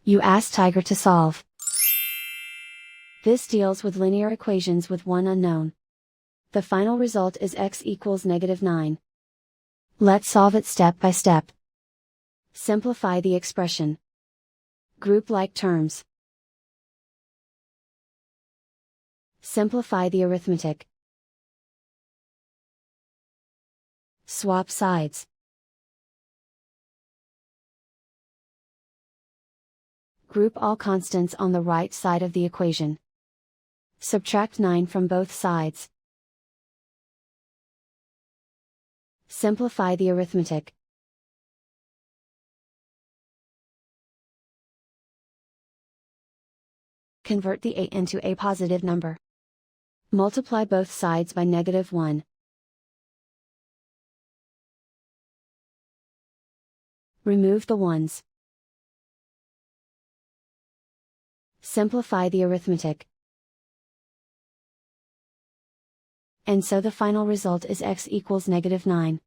You ask Tiger to solve. This deals with linear equations with one unknown. The final result is x equals -9. Let's solve it step by step. Simplify the expression. Group like terms. Simplify the arithmetic. Swap sides. Group all constants on the right side of the equation. Subtract 9 from both sides. Simplify the arithmetic. Convert the 8 into a positive number. Multiply both sides by -1. Remove the ones. Simplify the arithmetic. And so the final result is x equals -9.